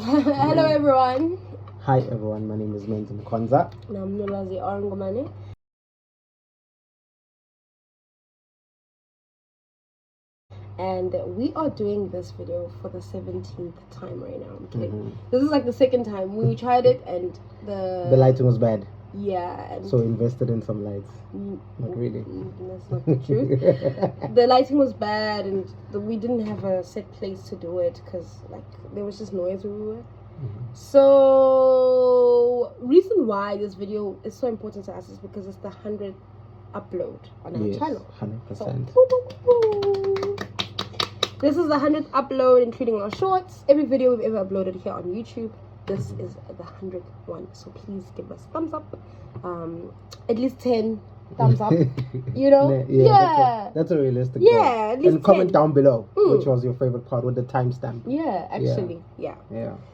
Hello everyone. Hi everyone, my name is Menzi Mkonza. And I'm nolwaziandmenzi. And we are doing this video for the 17th time right now. I'm kidding. This is like the second time. We tried it and the lighting was bad. Yeah. And so invested in some lights. Not really. That's not the truth. The lighting was bad and we didn't have a set place to do it because like there was just noise where we were. So reason why this video is so important to us is because it's the 100th upload on our channel. 100%. So, this is the 100th upload, including our shorts. Every video we've ever uploaded here on YouTube. This is the 100th one. So please give us thumbs up. At least 10 thumbs up. You know? Yeah. That's a realistic goal. Yeah, at least and comment 10. down below which was your favorite part with the timestamp. Yeah, actually. Yeah.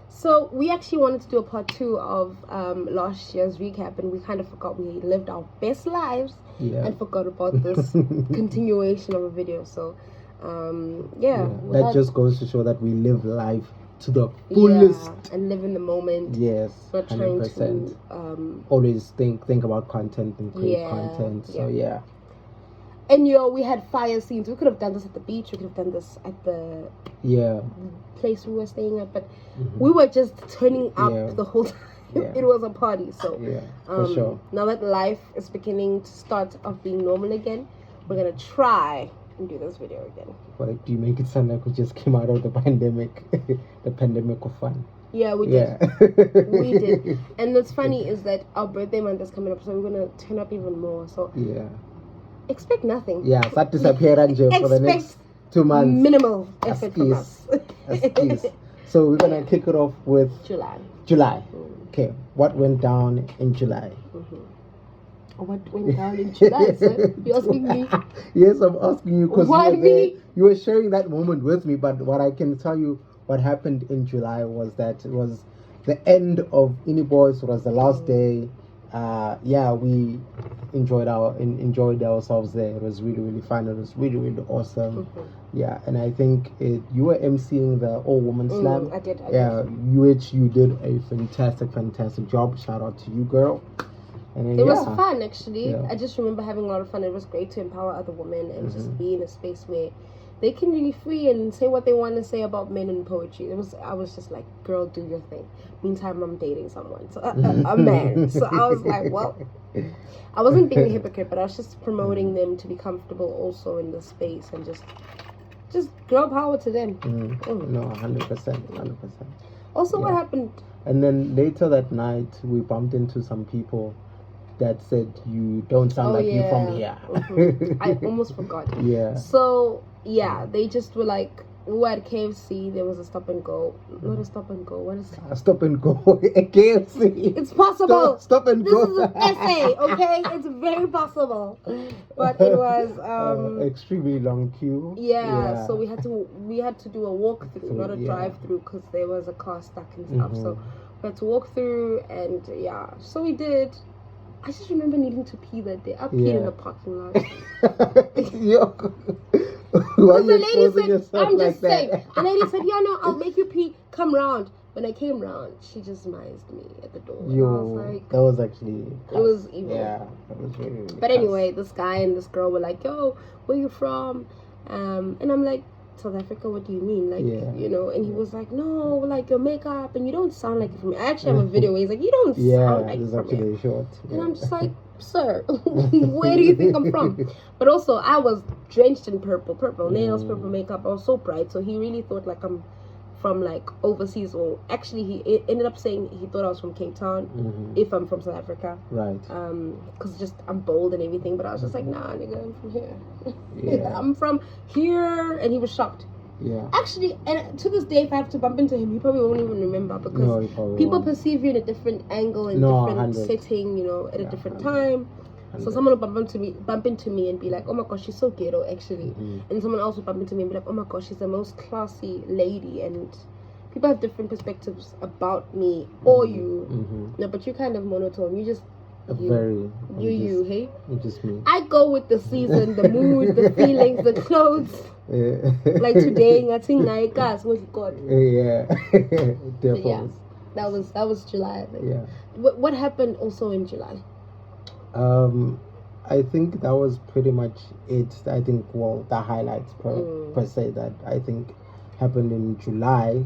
So we actually wanted to do a part 2 of last year's recap, and we kind of forgot we lived our best lives and forgot about this continuation of a video. So that just goes to show that we live life to the fullest and live in the moment. Yes, not 100%. trying to always think about content and create content. So and we had fire scenes. We could have done this at the beach, we could have done this at the place we were staying at, but we were just turning up the whole time. It was a party. So for sure. Now that life is beginning to start of being normal again, we're gonna try and do this video again. But do you make it sound like we just came out of the pandemic? The pandemic of fun. Yeah, we did. We did. And what's funny is that our birthday month is coming up, so we're gonna turn up even more. So expect nothing. Start disappearing for the next 2 months. Minimal effort from us. So we're gonna kick it off with July. Okay, what went down in July? What went down in July, sir? You're asking me? Yes, I'm asking you because you were sharing that moment with me. But what I can tell you, what happened in July was that it was the end of Ini Boys. It was the last day. We enjoyed ourselves there. It was really fun. It was really awesome. And I think you were emceeing the all-woman slam. I did. You did a fantastic job. Shout out to you, girl. And then, it was fun, actually. I just remember having a lot of fun. It was great to empower other women and just be in a space where they can be free and say what they want to say about men and poetry. I was just like, girl, do your thing. Meantime, I'm dating someone, so a man. So I was like, well, I wasn't being a hypocrite, but I was just promoting them to be comfortable also in the space and just girl power to them. No, 100%. Also, what happened? And then later that night, we bumped into some people that said you don't sound like you from here. I almost forgot. So they just were like, we were at KFC. There was a stop and go. Not a stop and go. What is it? A stop and go at KFC. It's possible. Stop and go. This is an essay, okay? It's very possible. But it was extremely long queue. So we had to do a walkthrough, not a drive-through, because there was a car stuck and stuff. So we had to walk through, and so we did. I just remember needing to pee that day. I peed in the parking lot. Why the lady said, I'm just saying. The lady said, no, I'll make you pee. Come round. When I came round, she just mized me at the door. And I was like, that was actually it was evil. That was really but anyway, this guy and this girl were like, yo, where you from? And I'm like, South Africa, what do you mean? Like, and he was like, no, like your makeup, and you don't sound like you're from here. I actually have a video where he's like, you don't sound like you're from here. Short. And I'm just like, sir, where do you think I'm from? But also, I was drenched in purple nails, purple makeup. I was so bright, so he really thought like I'm from like overseas, or actually he ended up saying he thought I was from Cape Town if I'm from South Africa, because just I'm bold and everything. But I was just like, nah, nigga, I'm from here. I'm from here. And he was shocked. Actually, and to this day, if I have to bump into him, he probably won't even remember, because people perceive you in a different angle and different setting, at a different time. So someone will bump into me and be like, oh my gosh, she's so ghetto, actually. And someone else will bump into me and be like, oh my gosh, she's the most classy lady. And people have different perspectives about me or you. No, but you're kind of monotone. You just hey? Just me. I go with the season, the mood, the feelings, the clothes. Like today, I think Naika is what you got. Yeah. But yeah, that was July. I think. Yeah. What happened also in July? I think that was pretty much it. I think, well, the highlights per se that I think happened in July.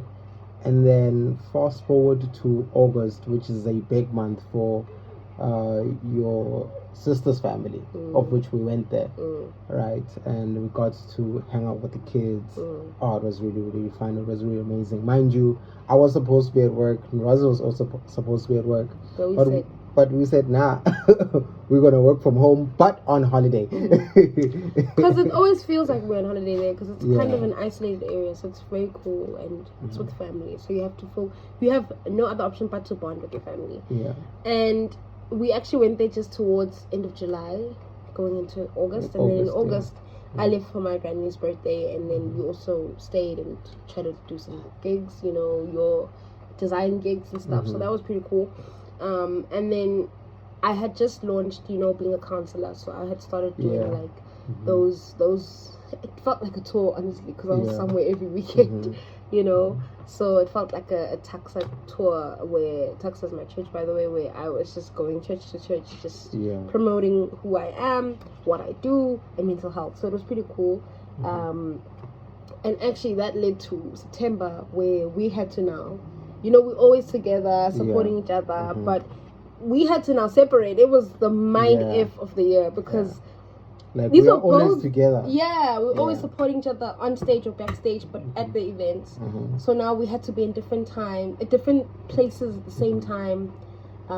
And then fast forward to August, which is a big month for your sister's family, of which we went there, right? And we got to hang out with the kids. Oh, it was really, really fun. It was really amazing. Mind you, I was supposed to be at work. Nolwazi was also supposed to be at work. But we said, nah, we're going to work from home, but on holiday. Because it always feels like we're on holiday there, because it's kind of an isolated area, so it's very cool, and it's with family. So you have no other option but to bond with your family. Yeah. And we actually went there just towards end of July, going into August. And then in August, I left for my granny's birthday, and then we also stayed and tried to do some gigs, your design gigs and stuff. So that was pretty cool. And then I had just launched, being a counselor, so I had started doing those. It felt like a tour, honestly, because I was somewhere every weekend, So it felt like a taxa tour, where taxa is my church, by the way, where I was just going church to church, just promoting who I am, what I do, and mental health. So it was pretty cool. And actually that led to September, where we had to now. We're always together, supporting each other, but we had to now separate. It was the mind F of the year, because like we are always together. Yeah, we're always supporting each other on stage or backstage, but at the events. So now we had to be in different places at the same time,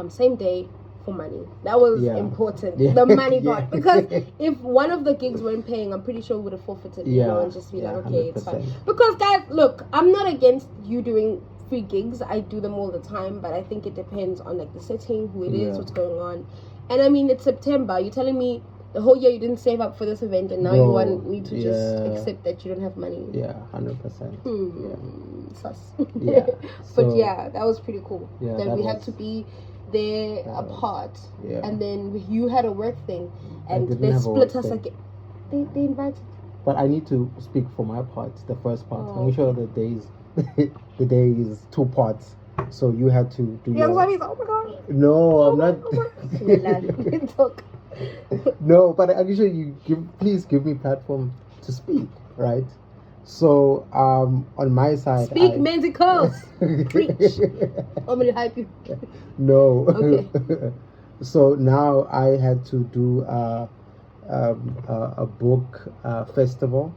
same day, for money. That was important. The money part, because if one of the gigs weren't paying, I'm pretty sure we would have forfeited. And just be like, okay, 100%. It's fine. Because guys, look, I'm not against you doing free gigs. I do them all the time, but I think it depends on like the setting, who it is, what's going on. And I mean, it's September. You're telling me the whole year you didn't save up for this event, and now you want me to just accept that you don't have money? 100%. Sus. So, but yeah, that was pretty cool. That we had to be there apart, and then you had a work thing, and they split us again. They invited. But I need to speak for my part. The first part. I'm sure the days. The day is 2 parts, so you had to do your... Oh my gosh. No, I'm not. Talk. No, but actually, please give me platform to speak, right? So, on my side, speak, Menzi calls. Preach. I'm gonna hype you. No. Okay. So now I had to do a book festival,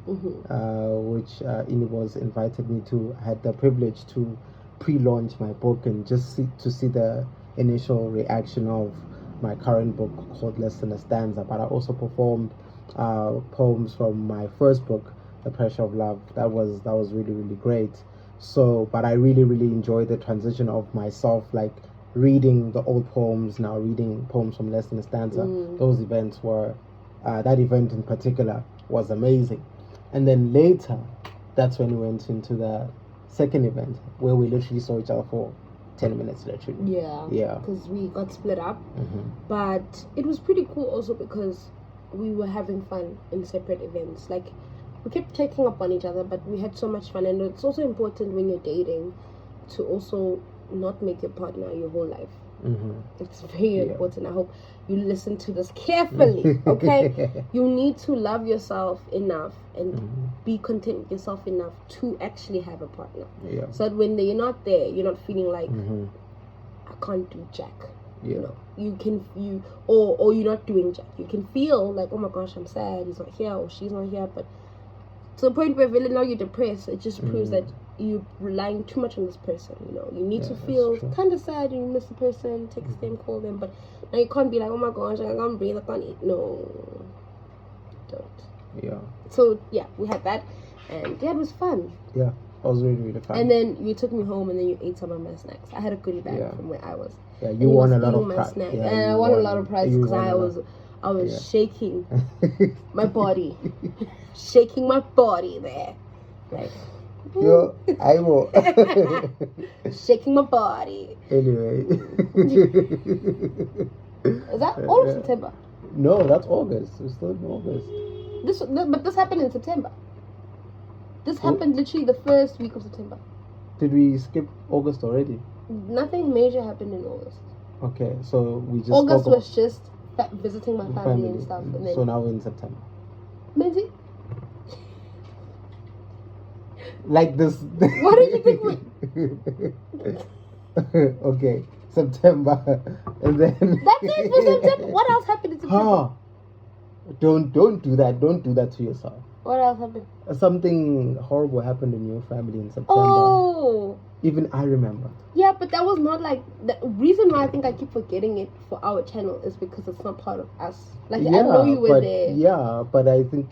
which Inibos invited me to. I had the privilege to pre-launch my book and just to see the initial reaction of my current book called Less Than a Stanza. But I also performed poems from my first book, The Pressure of Love. That was really, really great. So, but I really, really enjoyed the transition of myself, like reading the old poems, now reading poems from Less Than a Stanza. Those events were that event in particular was amazing. And then later, that's when we went into the second event, where we literally saw each other for 10 minutes, literally. Yeah. Because we got split up. But it was pretty cool also, because we were having fun in separate events. Like, we kept checking up on each other, but we had so much fun. And it's also important when you're dating to also not make your partner your whole life. It's very important. I hope you listen to this carefully, okay? You need to love yourself enough and be content with yourself enough to actually have a partner. So that when you're not there, you're not feeling like, I can't do jack. Or you're not doing jack. You can feel like, oh my gosh, I'm sad, he's not here or she's not here, but to the point where really now you're depressed, it just proves that you're relying too much on this person. You need to feel kind of sad and you miss the person, text them, call them, but now you can't be like, oh my gosh, I can't breathe, I can't eat. No, don't. So we had that, and it was fun. It was really, really fun. And then you took me home, and then you ate some of my snacks. I had a goodie bag from where I was. You won a lot of prize. I won a lot of prizes because I was shaking my body, shaking my body there, like. I will. Shaking my body. Anyway. Is that all of September? No, that's August. We're still in August. But this happened in September. This happened literally the first week of September. Did we skip August already? Nothing major happened in August. Okay, so we just August was just visiting my family and stuff. And then so now we're in September. Menzi? Like this. What did you think? Okay, September, and then. That's it for September. What else happened in September? Huh. Don't do that. Don't do that to yourself. What else happened? Something horrible happened in your family in September. Oh. Even I remember. Yeah, but that was not like the reason why I think I keep forgetting it for our channel is because it's not part of us. Like I know you were there. Yeah, but I think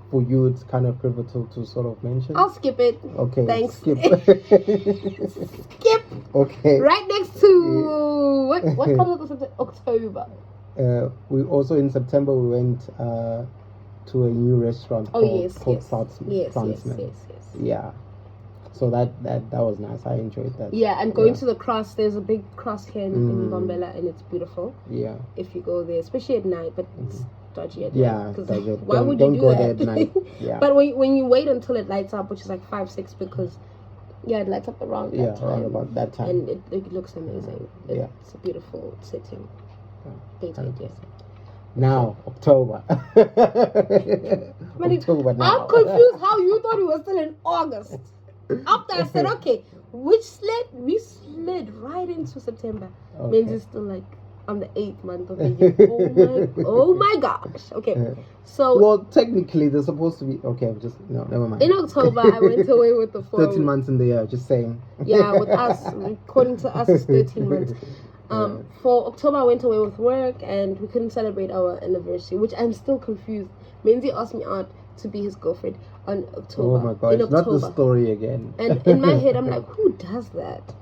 for you it's kind of pivotal to sort of mention. I'll skip it. Okay. Thanks. Skip. Skip. Okay. Right next to what comes with October. We also in September we went to a new restaurant called Franceman. Yes. Yeah. So that was nice. I enjoyed that. Yeah, and going to the cross, there's a big cross here in Bombela, and it's beautiful. Yeah. If you go there, especially at night, but it's dodgy at night. Yeah, dodgy. Why would you do go that? There at night. Yeah. But when you wait until it lights up, which is like 5-6, because it lights up around that time. around about that time. And it looks amazing. Yeah. It's a beautiful setting. Yeah. Now, October. October now. I'm confused how you thought it was still in August. After I said, okay, we slid right into September. Okay. Means it's still like on the 8th month of the year. Oh my gosh. Okay. So well, technically they're supposed to be okay, never mind. In October I went away with the 13 months in the year, just saying. Yeah, with us, according to us it's 13 months. For October I went away with work and we couldn't celebrate our anniversary, which I'm still confused. Menzi asked me out to be his girlfriend on October. Oh my god, not the story again. And in my head I'm like, who does that?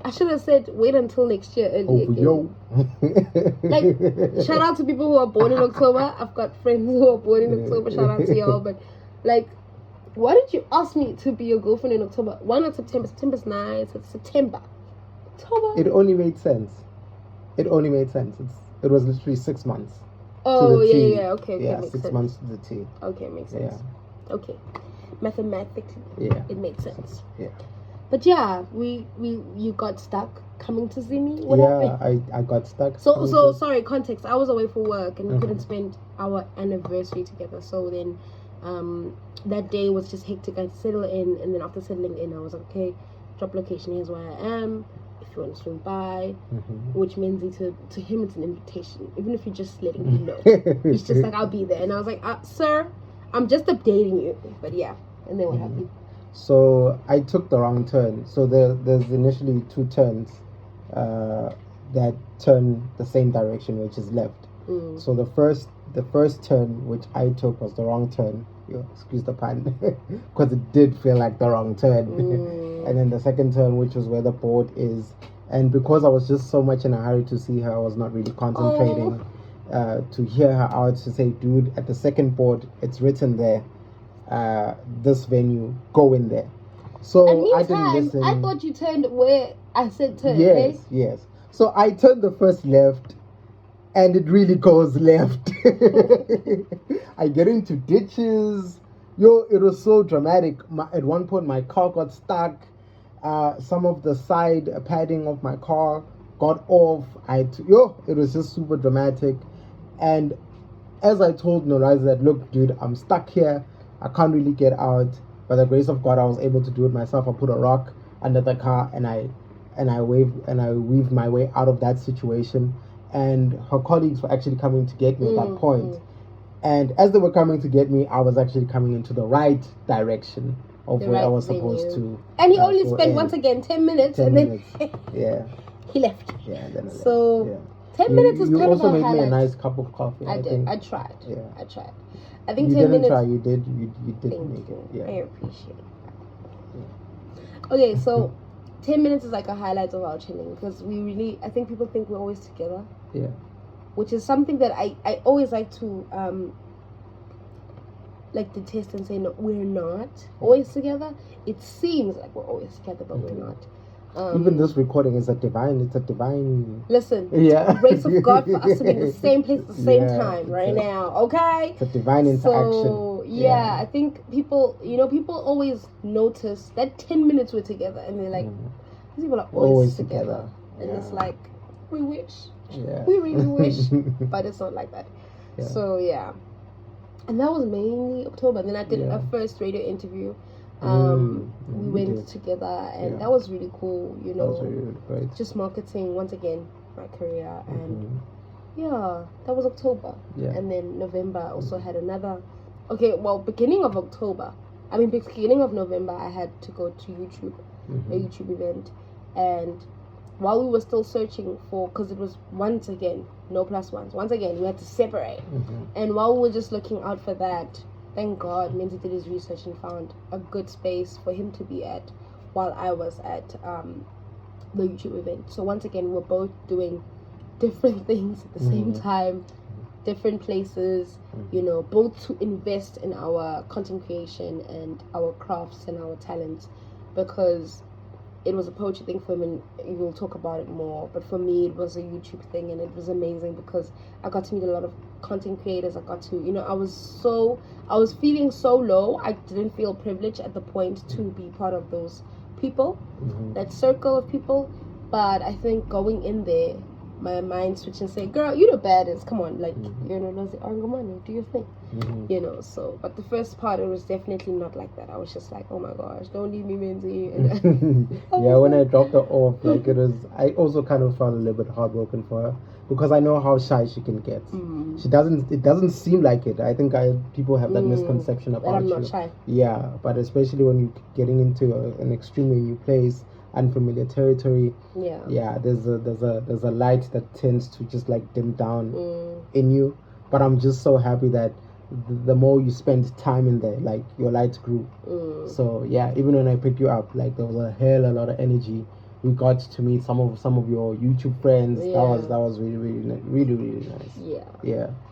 I should have said wait until next year early Like, shout out to people who are born in October. I've got friends who are born in October. Shout out to y'all. But like, why did you ask me to be your girlfriend in October? Why not September? September's nice. It's September. October. It only made sense. It was literally 6 months. Oh yeah. Okay. Yeah, makes 6 sense. months to the T. Okay, makes sense. Yeah. Okay, mathematically, it makes sense. Yeah. But yeah, you got stuck coming to see me. What happened? I got stuck. So sorry. Context. I was away for work and we couldn't spend our anniversary together. So then, that day was just hectic. I settled in, and then after settling in, I was like, okay, drop location. Here's where I am. If you want to swing by, which means to him it's an invitation, even if you're just letting him know. It's just like I'll be there, and I was like, sir, I'm just updating you. But yeah, and then what happened? So I took the wrong turn. So there's initially 2 turns that turn the same direction, which is left. So the first turn which I took was the wrong turn. Excuse the pun, because it did feel like the wrong turn. And then the second turn, which was where the board is, and because I was just so much in a hurry to see her, I was not really concentrating to hear her out, to say, dude, at the second board it's written there, this venue, go in there. So I didn't listen. I thought you turned where I said turn. Yes. So I turned the first left, and it really goes left. I get into ditches. It was so dramatic. At one point, my car got stuck. Some of the side padding of my car got off. It was just super dramatic. And as I told Noraz that, look, dude, I'm stuck here. I can't really get out. By the grace of God, I was able to do it myself. I put a rock under the car and I weaved my way out of that situation. And her colleagues were actually coming to get me at that point. And as they were coming to get me, I was actually coming into the right direction of where I was supposed to. And he only spent, once again, 10 minutes. 10 minutes. Yeah. He left. Yeah. And then 10 minutes is kind of a highlight. You also made me a nice cup of coffee. I did. I tried. Yeah. I tried. I think you 10 minutes. Try. You did. You did make it. Yeah. I appreciate it. Yeah. Okay, so 10 minutes is like a highlight of our chilling, because I think people think we're always together. Yeah. Which is something that I always like to detest and say, no, we're not always together. It seems like we're always together, but we're not. Even this recording is a divine. Listen. Yeah. Grace of God for us to be in the same place at the same time right now. Okay. It's a divine interaction. So Yeah, I think people always notice that 10 minutes we're together, and they're like, these people are always together. And it's like, we wish. Yeah. We really wish. But it's not like that. Yeah. So, yeah. And that was mainly October. Then I did a first radio interview. We went together, and that was really cool, That was really great. Just marketing, once again, my career. And yeah, that was October. Yeah. And then November, I also had another. Okay, well, beginning of November, I had to go to YouTube, a YouTube event. And while we were still searching for, because it was once again, no plus ones. Once again, we had to separate. And while we were just looking out for that, thank God, Menzi did his research and found a good space for him to be at while I was at the YouTube event. So once again, we were both doing different things at the same time, different places, both to invest in our content creation and our crafts and our talents, because it was a poetry thing for him, and you will talk about it more. But for me, it was a YouTube thing, and it was amazing because I got to meet a lot of content creators. I got to, I was feeling so low. I didn't feel privileged at the point to be part of those people, that circle of people. But I think going in there, my mind switched and said, girl, you the baddest, come on, like, money, do your thing, so. But the first part, it was definitely not like that. I was just like, oh my gosh, don't leave me, Menzi. And when I dropped her off, like, I also kind of felt a little bit heartbroken for her, because I know how shy she can get. It doesn't seem like it. I think people have that misconception about I'm you. not shy. Yeah, but especially when you're getting into an extremely new place, unfamiliar territory. There's a light that tends to just like dim down in you. But I'm just so happy that the more you spend time in there, like, your light grew. So yeah, even when I picked you up, like, there was a lot of energy. We got to meet some of your YouTube friends. That was really nice.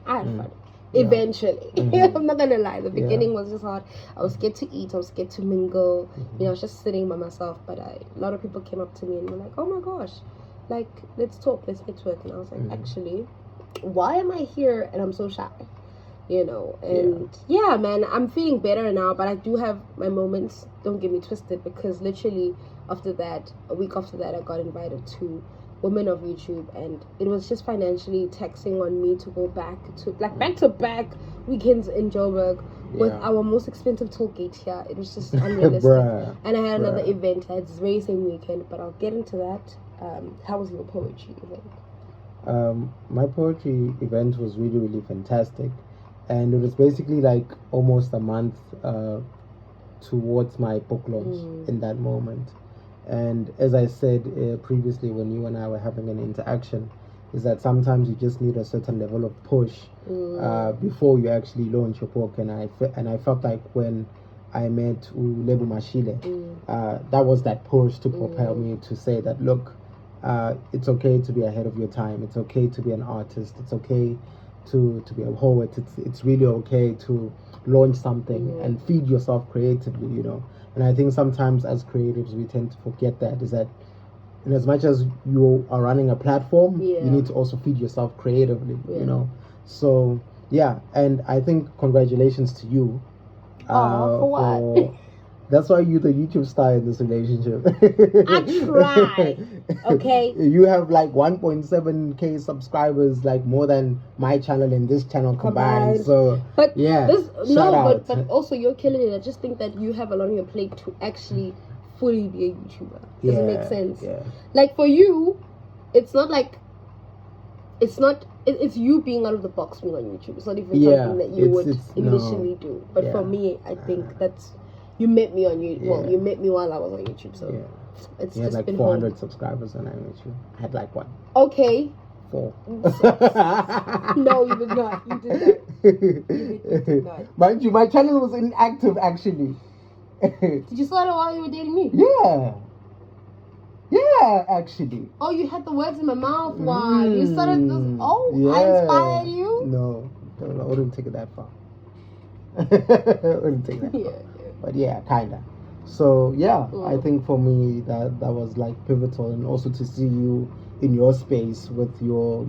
I had fun. Eventually. I'm not gonna lie, the beginning was just hard. I was scared to eat, I was scared to mingle, I was just sitting by myself. But a lot of people came up to me and were like, oh my gosh, like, let's talk, let's network. And I was like, actually, why am I here and I'm so shy? And man, I'm feeling better now, but I do have my moments, don't get me twisted, because literally a week after that, I got invited to Women of YouTube, and it was just financially taxing on me to go back to back weekends in Joburg with our most expensive toll gate here. It was just unrealistic. And I had another event that this very same weekend, but I'll get into that. How was your poetry event? My poetry event was really fantastic, and it was basically like almost a month towards my book launch in that moment. And as I said previously, when you and I were having an interaction, is that sometimes you just need a certain level of push before you actually launch your book. And I felt like when I met Lebu Mashile, that was that push to propel me to say that, look, it's okay to be ahead of your time. It's okay to be an artist. It's okay to be a poet. It's really okay to launch something and feed yourself creatively, And I think sometimes as creatives, we tend to forget that, is that in as much as you are running a platform, you need to also feed yourself creatively, So, and I think congratulations to you. For what? That's why you're the YouTube star in this relationship. I try. Okay. You have like 1.7k subscribers, like more than my channel and this channel combined. So, but out. But also you're killing it. I just think that you have a lot on your plate to actually fully be a YouTuber. Does it make sense? Yeah. Like for you, it's not like it's you being out of the box being on YouTube. It's not even something that you would initially do. But for me, I think that's. You met me on YouTube. Well, you met me while I was on YouTube, so it's you just had like 400 subscribers when I met you. I had like what? Okay. 4. No, you did not. You did not. Mind you, my channel was inactive actually. Did you start it while you were dating me? Yeah, actually. Oh, you had the words in my mouth while you started this. Oh, I inspired you? No, I wouldn't take it that far. I wouldn't take that far. But kinda. So I think for me that was like pivotal, and also to see you in your space with your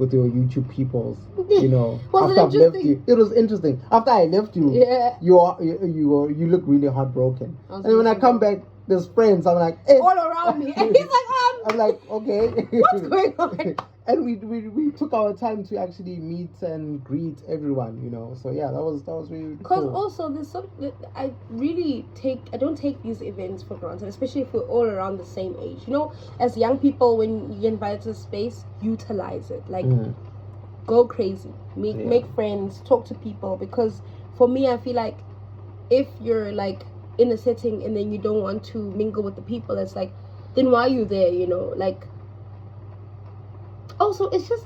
with your YouTube peoples, you know. Was after it I've left interesting? you, it was interesting. After I left you, Yeah. you look really heartbroken. And when I come back, there's friends. I'm like, hey. all around me, and he's like, I'm like, okay, what's going on? And we took our time to actually meet and greet everyone, you know. So yeah, that was really Because cool. also there's something I don't take these events for granted, especially if we're all around the same age. You know, as young people, when you get invited to a space, utilize it. Like, go crazy, make friends, talk to people. Because for me, I feel like if you're like in a setting and then you don't want to mingle with the people, it's like, then why are you there? You know, like. Also, it's just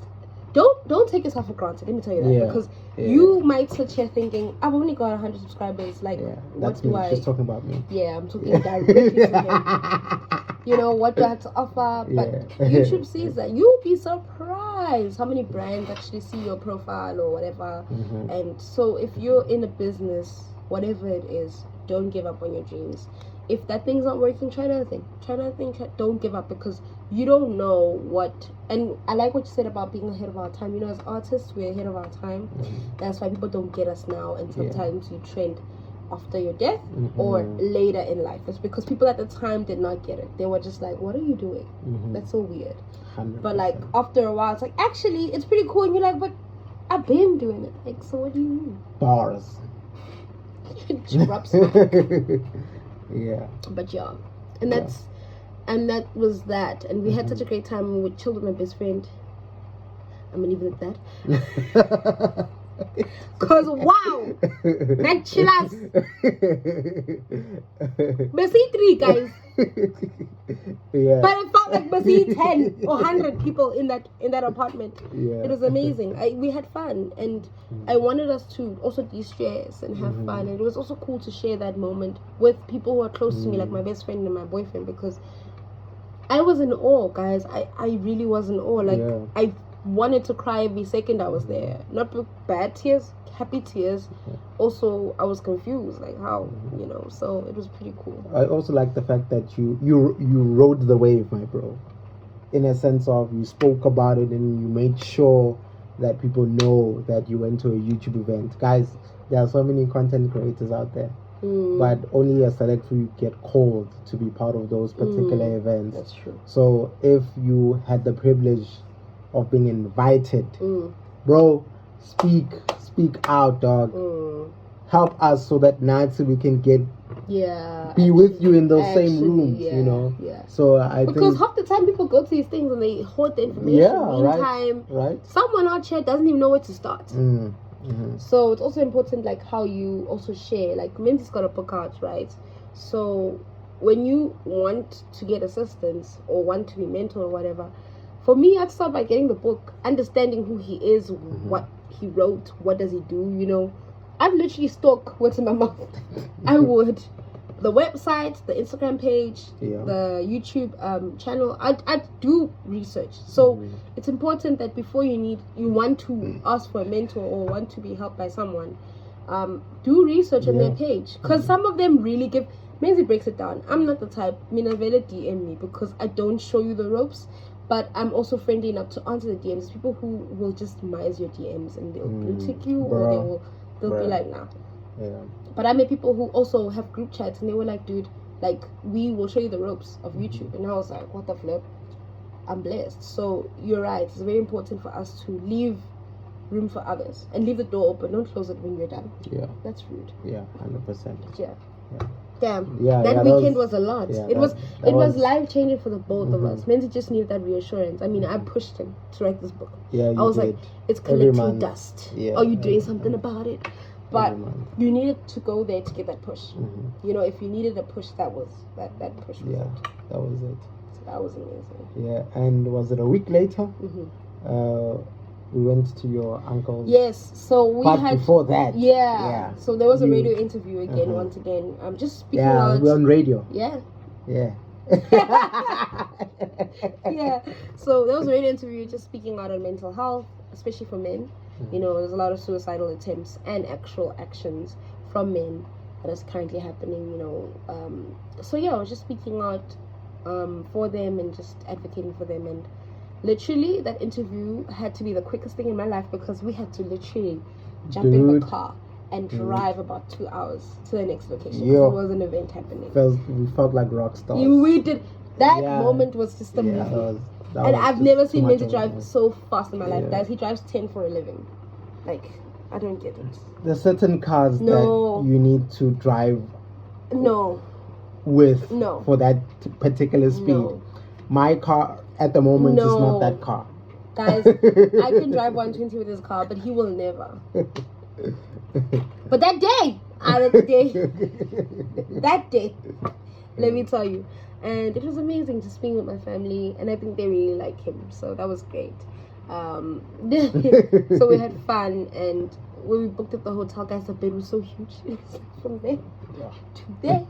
don't take yourself for granted. Let me tell you that, because you might sit here thinking, I've only got 100 subscribers. Like, what do I? She's talking about me. Yeah, I'm talking directly to him. You know, what do I have to offer? But YouTube sees that. You'll be surprised how many brands actually see your profile or whatever. And so, if you're in a business, whatever it is, don't give up on your dreams. If that thing's not working, try another thing. Don't give up, because you don't know what. And I like what you said about being ahead of our time. You know, as artists, we're ahead of our time. That's why people don't get us now, and sometimes you trend after your death or later in life. It's because people at the time did not get it. They were just like, what are you doing? That's so weird. 100%. But like after a while, it's like, actually it's pretty cool, and you're like, but I've been doing it. Like, so what do you mean? Bars. Yeah. But yeah, and that was that, and we had such a great time. We chilled with my best friend. I'm gonna leave it at that. Cause wow, that chillas. Basically 3 guys. Yeah. But it felt like basically 10 or 100 people in that apartment. Yeah. It was amazing. We had fun, and I wanted us to also de-stress and have fun. And it was also cool to share that moment with people who are close to me, like my best friend and my boyfriend, because I was in awe, guys. I really was in awe. Like, I wanted to cry every second I was there. Not bad tears, happy tears. Also, I was confused, like how, you know. So it was pretty cool. I also like the fact that you rode the wave, my bro. In a sense of, you spoke about it and you made sure that people know that you went to a YouTube event. Guys, there are so many content creators out there, but only a select few get called to be part of those particular events. That's true. So if you had the privilege of being invited, bro, speak out, dog. Help us so that next we can be with you in those same rooms, you know. So I think, because half the time people go to these things and they hoard the information. Meantime, someone out here doesn't even know where to start. So it's also important, like how you also share. Like Menzi's got a book out, right? So when you want to get assistance or want to be mentored or whatever, for me, I'd start by getting the book, understanding who he is, what he wrote, what does he do, you know. I'd literally stalk what's in my mouth. I would. The website, the Instagram page, the YouTube channel, I'd do research. So it's important that before you want to ask for a mentor or want to be helped by someone, do research on their page. Because some of them really give... Menzi breaks it down. I'm not the type, Minavela DM me, because I don't show you the ropes. But I'm also friendly enough to answer the DMs. People who will just mize your DMs and they'll blue tick you, or they'll be like, nah. But I met people who also have group chats, and they were like, dude, like, we will show you the ropes of YouTube. And I was like, what the flip? I'm blessed. So you're right. It's very important for us to leave room for others and leave the door open. Don't close it when you're done. That's rude. 100%. Damn. That weekend was a lot. It was life changing for the both of us. Menzi just needed that reassurance. I mean, I pushed him to write this book. I was like, it's collecting dust. Are you doing something about it? But you needed to go there to get that push. You know, if you needed a push, that push was it. That was it. So that was amazing. And was it a week later? We went to your uncle's. Yes, so we had... before that. So there was a radio interview again, once again. I'm just speaking out... we're on radio. So there was a radio interview just speaking out on mental health, especially for men. You know, there's a lot of suicidal attempts and actual actions from men that is currently happening, you know. So I was just speaking out for them and just advocating for them. And literally that interview had to be the quickest thing in my life because we had to literally jump in the car and drive about 2 hours to the next location because there was an event happening. We felt like rock stars. We did. That moment was just amazing. And I've never seen Menzi drive so fast in my life. Guys, he drives 10 for a living. Like, I don't get it. There's certain cars that you need to drive with for that particular speed. My car at the moment is not that car. Guys, I can drive 120 with his car, but he will never. But that day, let me tell you. And it was amazing just being with my family, and I think they really like him, so that was great. So we had fun, and when we booked at the hotel, guys, the bed was so huge. It was from there to there,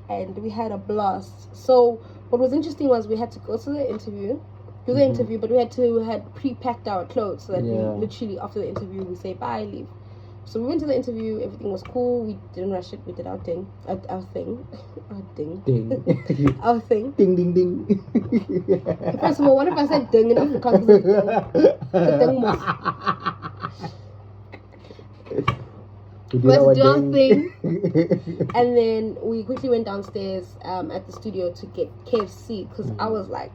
and we had a blast. So what was interesting was we had to go to the interview, but we had pre-packed our clothes so that we literally after the interview we say bye, leave. So we went to the interview, everything was cool, we didn't rush it, we did our thing. Our thing. Our thing. Ding, ding, ding. First of all, what if I said ding in Afrikaans? Let's do our thing. And then we quickly went downstairs at the studio to get KFC because I was like,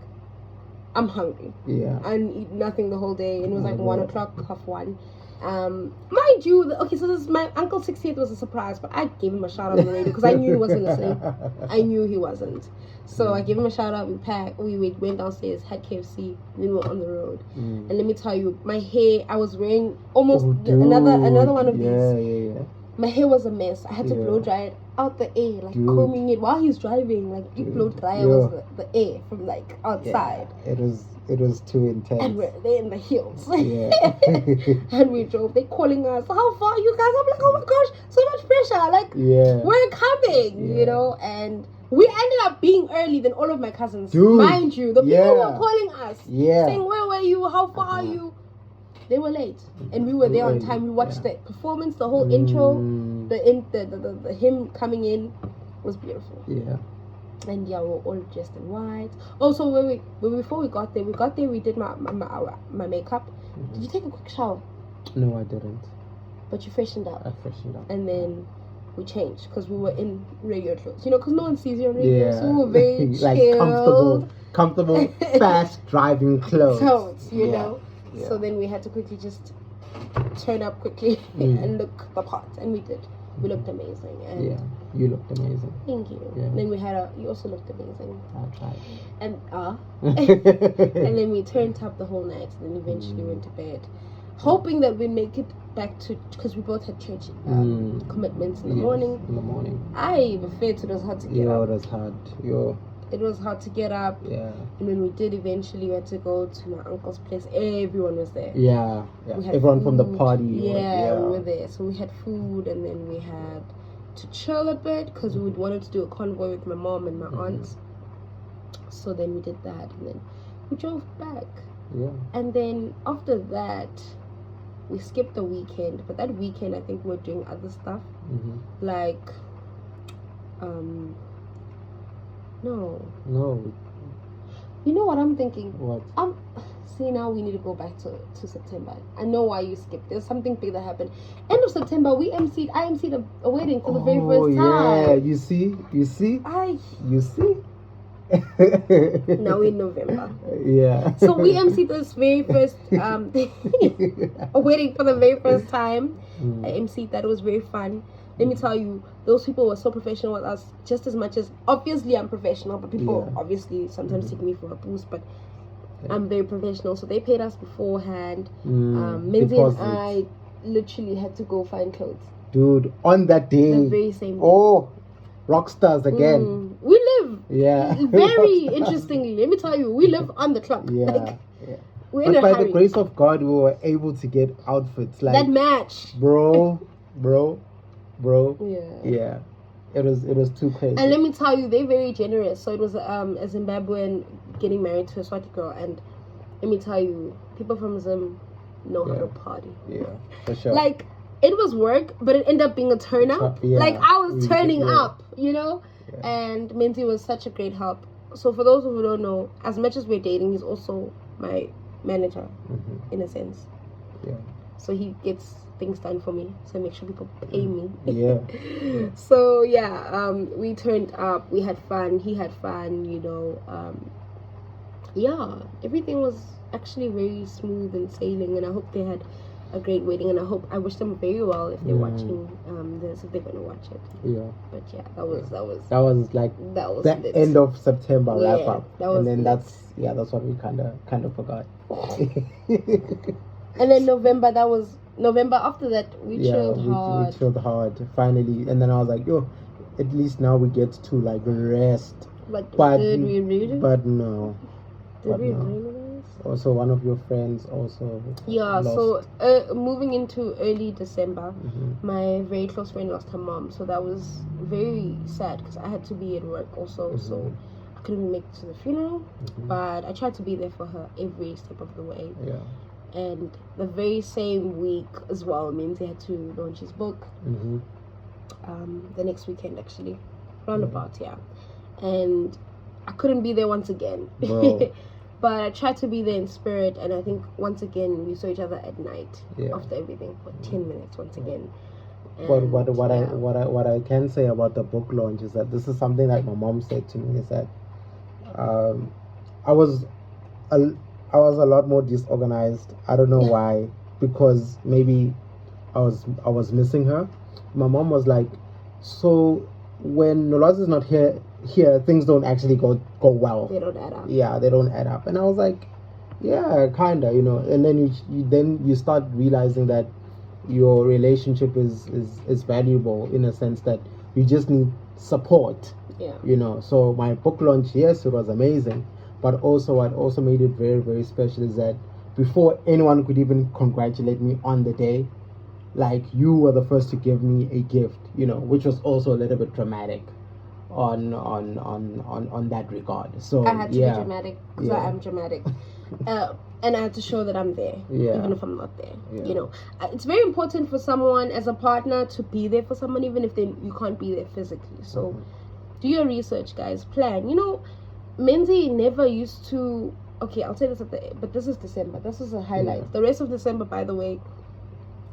I'm hungry. Yeah. I didn't eat nothing the whole day, and it was like 1 o'clock, 1:30. Mind you, okay, so this is my uncle's 60th was a surprise, but I gave him a shout out on the radio because I knew he wasn't listening. I knew he wasn't. So I gave him a shout out. We went downstairs, had KFC, then we were on the road. And let me tell you, my hair, I was wearing almost another one of these. Yeah. My hair was a mess. I had to blow dry it out the air, like combing it while he's driving. Like deep blow dry was the air from like outside. Yeah. It was too intense. And we're there in the hills. And we drove. They calling us, how far are you guys? I'm like, oh my gosh, so much pressure. Like, we're coming, you know. And we ended up being early than all of my cousins. Dude, mind you, the people who were calling us, saying, where were you? How far are you? They were late, and we were there on time. We watched the performance, the whole intro, the him coming in was beautiful. Yeah. And we were all dressed in white. Oh, so before we got there, we did my makeup. Did you take a quick shower? No, I didn't. But you freshened up. I freshened up. And then we changed because we were in regular clothes. You know, because no one sees you on regular, so we were very like comfortable, fast driving clothes. You know. Yeah. So then we had to quickly just turn up quickly and look the part, and we did. We looked amazing. And you looked amazing. Thank you. Yeah. Then we had you also looked amazing. I tried. And and then we turned up the whole night, and then eventually went to bed, hoping that we make it back to, because we both had church commitments in the morning. In the morning. I preferred it was hard to get up. It was hard. It was hard to get up. Yeah. And when we did eventually, we had to go to my uncle's place. Everyone was there. Yeah. Everyone from the party. Yeah, we were there. So we had food, and then we had to chill a bit because we wanted to do a convoy with my mom and my aunts. So then we did that, and then we drove back. Yeah. And then after that, we skipped the weekend. But that weekend, I think we were doing other stuff. Like, No. You know what I'm thinking? What? See, now we need to go back to September. I know why you skipped. There's something big that happened. End of September, I emceed a wedding for the very first time. Yeah, you see? You see? Now we're in November. Yeah. So we emceed this very first a wedding for the very first time. I emceed that. It was very fun. Let me tell you, those people were so professional with us, just as much as, obviously I'm professional, but people obviously sometimes take me for a boost, but I'm very professional. So they paid us beforehand. Menzi and I literally had to go find clothes. Dude, on that day. The very same day. Oh, rock stars again. We live. Yeah. Very interestingly, let me tell you, we live on the clock. Yeah. Like, but by the grace of God, we were able to get outfits like that match. Bro. Yeah. It was too crazy. And let me tell you, they're very generous. So it was a Zimbabwean getting married to a Swati girl, and let me tell you, people from Zim know how to party. Yeah, for sure. Like, it was work, but it ended up being a turn up. Like, I was turning up, you know? Yeah. And Menzi was such a great help. So for those who don't know, as much as we're dating, he's also my manager in a sense. Yeah. So he gets things done for me. So make sure people pay me. Yeah. So yeah, we turned up. We had fun. He had fun. Yeah, everything was actually very smooth and sailing, and I hope they had a great wedding, and I wish them very well if they're watching this, if they're gonna watch it. Yeah. But yeah, that was like the lit. end of September Yeah, wrap up, that was and then lit. that's what we kind of forgot. And then November after that we chilled hard. We chilled hard finally, and then I was like, yo, at least now we get to like rest. But did we really? But no. Did we realize? Also, one of your friends also. Yeah. Lost. So moving into early December, my very close friend lost her mom. So that was very sad because I had to be at work also. So I couldn't make it to the funeral, but I tried to be there for her every step of the way. Yeah. And the very same week as well, means he had to launch his book. The next weekend actually, roundabout, yeah. And I couldn't be there once again. But I tried to be there in spirit, and I think once again we saw each other at night after everything for 10 minutes once again. But what I can say about the book launch is that this is something that my mom said to me, is that I was a lot more disorganized. I don't know why, because maybe I was missing her. My mom was like, so when Nolwazi is not here, things don't actually go well. They don't add up. Yeah, they don't add up. And I was like, yeah, kinda, and then you start realizing that your relationship is valuable, in a sense that you just need support. Yeah. So my book launch, yes, it was amazing, but also what also made it very, very special is that before anyone could even congratulate me on the day, like, you were the first to give me a gift, which was also a little bit dramatic on that regard. So I had to be dramatic because I am dramatic. And I had to show that I'm there, even if I'm not there. It's very important for someone as a partner to be there for someone, even if you can't be there physically. So do your research, guys. Plan. Menzi never used to. Okay, I'll say this but this is December. This is a highlight. The rest of December, by the way,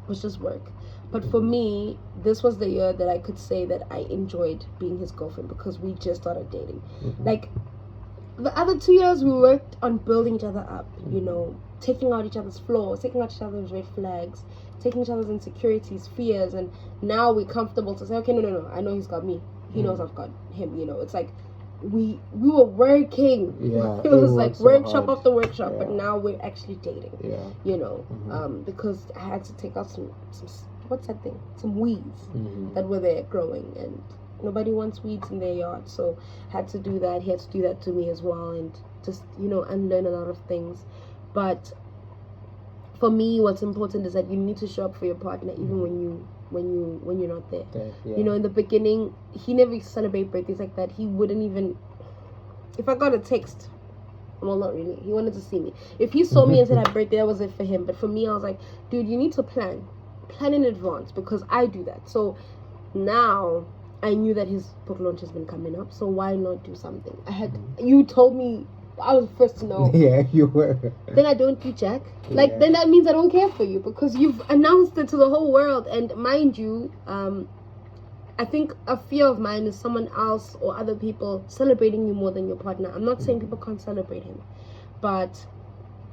was just work. But for me, this was the year that I could say that I enjoyed being his girlfriend, because we just started dating. Like, the other 2 years we worked on building each other up, taking out each other's flaws, taking out each other's red flags, taking each other's insecurities, fears, and now we're comfortable to say, okay, no, I know he's got me, he knows I've got him. It's like we were working. It was like workshop after workshop, but now we're actually dating. Because I had to take out some what's that thing? Some weeds that were there growing, and nobody wants weeds in their yard. So I had to do that. He had to do that to me as well, and just unlearn a lot of things. But for me, what's important is that you need to show up for your partner even when you're not there. In the beginning, he never used to celebrate birthdays like that. He wouldn't even, if I got a text, well, not really, he wanted to see me. If he saw me and said happy birthday, that was it for him. But for me, I was like, dude, you need to plan in advance, because I do that. So now I knew that his book launch has been coming up, so why not do something? You told me, I was the first to know. Yeah, you were. Then I don't do jack. Then that means I don't care for you, because you've announced it to the whole world. And mind you, I think a fear of mine is someone else or other people celebrating you more than your partner. I'm not saying people can't celebrate him, but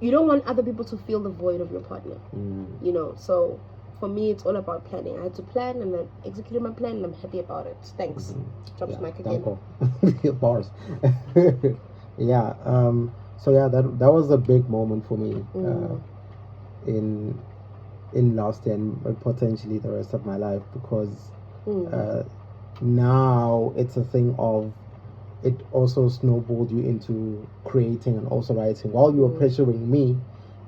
you don't want other people to feel the void of your partner. So for me, it's all about planning. I had to plan, and I executed my plan, and I'm happy about it. Thanks. Drops mic again. Bars. Yeah. So yeah, that was a big moment for me in last year, and potentially the rest of my life, because now it's a thing of, it also snowballed you into creating and also writing. While you were pressuring me,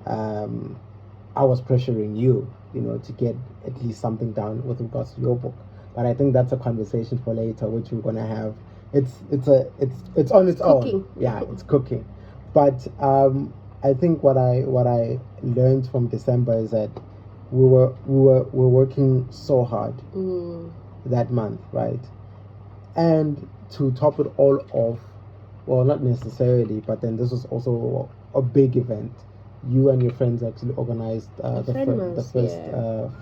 I was pressuring you, to get at least something done with regards to your book. But I think that's a conversation for later, which we're gonna have. It's on its own. Yeah, it's cooking. But I think what I learned from December is that we were working so hard that month, right? And to top it all off, well, not necessarily, but then this was also a big event. you and your friends actually organized the first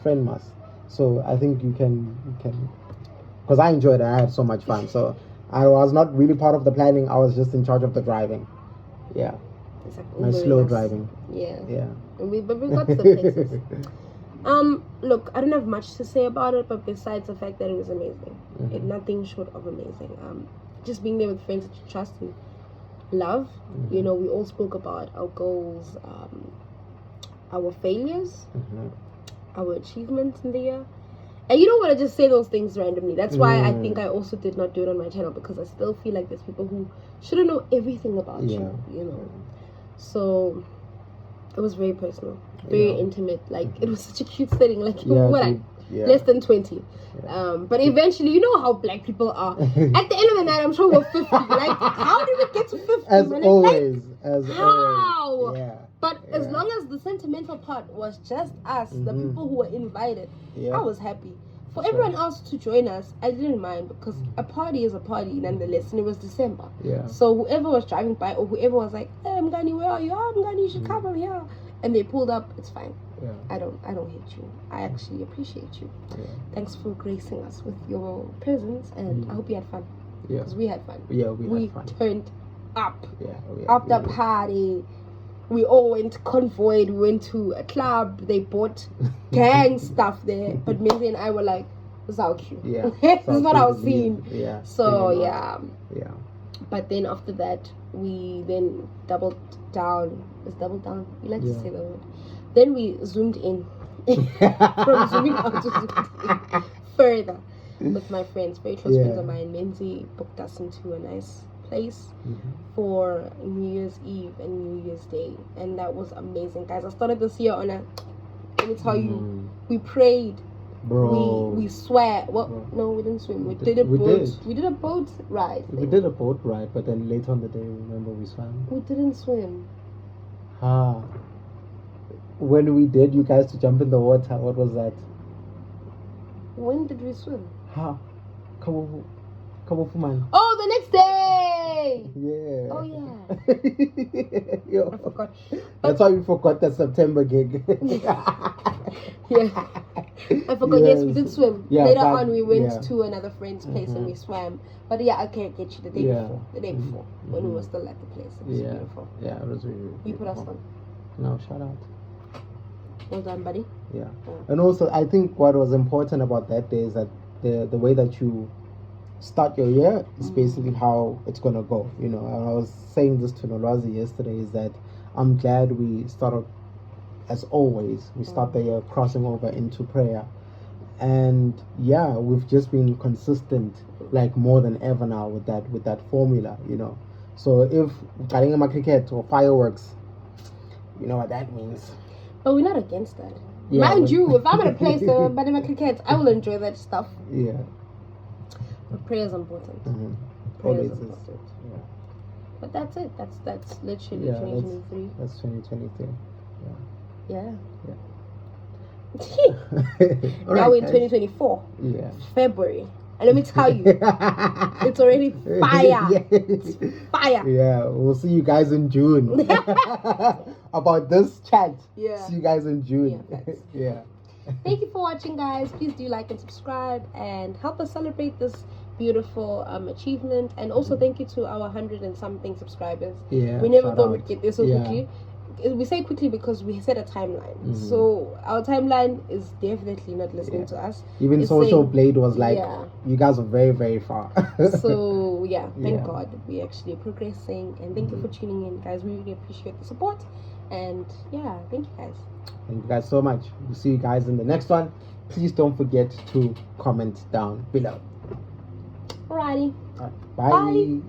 friend mass. So I think you can, because I enjoyed it. I had so much fun. So I was not really part of the planning. I was just in charge of the driving. Yeah. It's like my slow driving. Yeah. And we got to the places. Look, I don't have much to say about it, but besides the fact that it was amazing, nothing short of amazing. Just being there with friends that you trust and love. You know, we all spoke about our goals, our failures, our achievements in the year. And you don't want to just say those things randomly. That's why I think I also did not do it on my channel, because I still feel like there's people who shouldn't know everything about you, you know. So it was very personal, very intimate. Like, it was such a cute setting. Like, less than 20. But eventually, you know how black people are. At the end of the night, I'm sure we're 50. Like, how did we get to 50? As always. How? Always. Yeah. But as long as the sentimental part was just us, the people who were invited, I was happy. For everyone else to join us, I didn't mind, because a party is a party nonetheless, and it was December. So whoever was driving by, or whoever was like, "Hey, Mgani, where are you? Oh, Mgani, you should come over here," and they pulled up, it's fine. I don't hate you. I actually appreciate you. Thanks for gracing us with your presence, and I hope you had fun. Because we had fun. We had fun. Turned up. After party, we all went convoyed. We went to a club. They bought gang stuff there. But Menzi and I were like, this is our cue. This is what I was seeing. So, yeah. But then after that, we then doubled down. It's doubled down. We like to say the word. Then we zoomed in. From zooming out to zooming in further with my friends. Very close friends of mine. Menzi booked us into a nice place for New Year's Eve and New Year's Day, and that was amazing, guys. I started this year on a, let me tell you, we prayed, we swam. No, we didn't swim. We did a boat ride. We did a boat ride, but then later on the day, remember, we swam. We didn't swim. When we did, you guys to jump in the water, what was that? When did we swim? Come on, man. Oh, the next day. Yeah. Oh yeah. Yo. I forgot. That's why we forgot that September gig. I forgot. Yes, we did swim. Later on, we went to another friend's place and we swam. But yeah, I can't get you the day before. The day before, when we were still at the place. It was beautiful. Yeah, it was really you put us on. No, shout out. Well done, buddy. Yeah. And also, I think what was important about that day is that the way that you start your year is basically how it's gonna go. You know, I was saying this to Nolwazi yesterday, is that I'm glad we started, as always, we start the year crossing over into prayer. And yeah, we've just been consistent, like more than ever now with that formula, you know. So if Karengama cricket or fireworks, you know what that means. But we're not against that. Mind you, if I'm in a place Karengama cricket, I will enjoy that stuff. Yeah. But prayer is important. Prayer is important. But that's it. That's literally 2023. That's 2023. Yeah. Now we're in 2024. February. And let me tell you, it's already fire. It's fire. Yeah, we'll see you guys in June. About this chat. See you guys in June. Thank you for watching, guys. Please do like and subscribe and help us celebrate this beautiful achievement. And also thank you to our 100 and something subscribers. We never thought we'd get there so quickly. We say quickly because we set a timeline. So our timeline is definitely not listening to us. Even Social Blade was like, you guys are very, very far. So thank God we actually are progressing. And thank you for tuning in, guys. We really appreciate the support. And thank you guys. Thank you guys so much. We'll see you guys in the next one. Please don't forget to comment down below. Alrighty. Bye.